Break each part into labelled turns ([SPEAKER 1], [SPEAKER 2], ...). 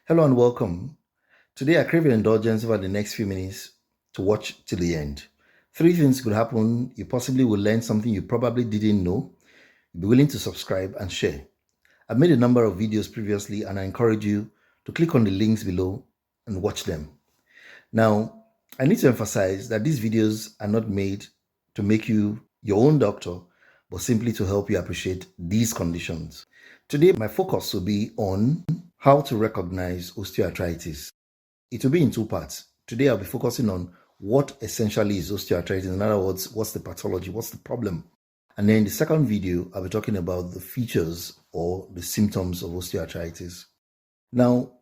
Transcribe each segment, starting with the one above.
[SPEAKER 1] Hello and welcome. Today I crave your indulgence over the next few minutes to watch till the end. Three things could happen. You possibly will learn something you probably didn't know. Be willing to subscribe and share. I've made a number of videos previously and I encourage you to click on the links below and watch them. Now, I need to emphasize that these videos are not made to make you your own doctor, but simply to help you appreciate these conditions. Today, my focus will be on how to recognize osteoarthritis. It will be in two parts. Today, I'll be focusing on what essentially is osteoarthritis. In other words, what's the pathology, what's the problem? And then in the second video, I'll be talking about the features or the symptoms of osteoarthritis. Now,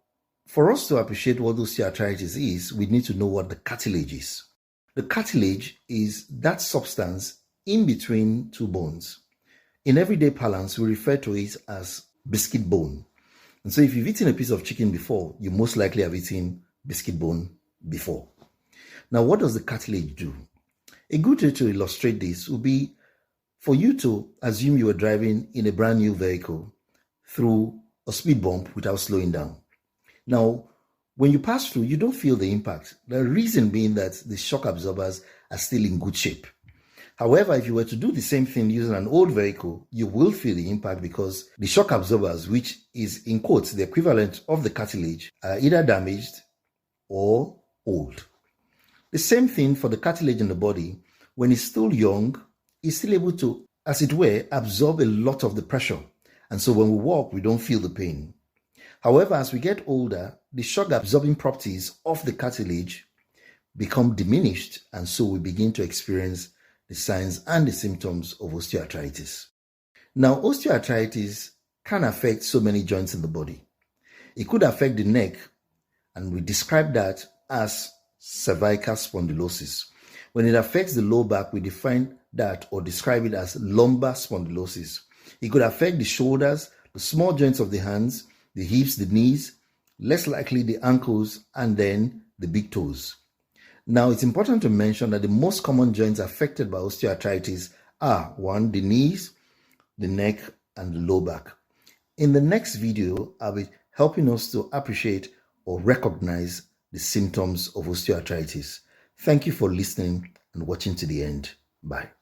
[SPEAKER 1] for us to appreciate what osteoarthritis is, we need to know what the cartilage is. The cartilage is that substance in between two bones. In everyday parlance, we refer to it as biscuit bone. And so if you've eaten a piece of chicken before, you most likely have eaten biscuit bone before. Now, what does the cartilage do? A good way to illustrate this would be for you to assume you were driving in a brand new vehicle through a speed bump without slowing down. Now, when you pass through, you don't feel the impact. The reason being that the shock absorbers are still in good shape. However, if you were to do the same thing using an old vehicle, you will feel the impact because the shock absorbers, which is in quotes the equivalent of the cartilage, are either damaged or old. The same thing for the cartilage in the body. When it's still young, it's still able to, as it were, absorb a lot of the pressure. And so when we walk, we don't feel the pain. However, as we get older, the shock absorbing properties of the cartilage become diminished, and so we begin to experience the signs and the symptoms of osteoarthritis. Now, osteoarthritis can affect so many joints in the body. It could affect the neck, and we describe that as cervical spondylosis. When it affects the low back, we define that or describe it as lumbar spondylosis. It could affect the shoulders, the small joints of the hands, the hips, the knees, less likely the ankles, and then the big toes. Now, it's important to mention that the most common joints affected by osteoarthritis are 1. The knees, the neck, and the low back. In the next video, I'll be helping us to appreciate or recognize the symptoms of osteoarthritis. Thank you for listening and watching to the end. Bye.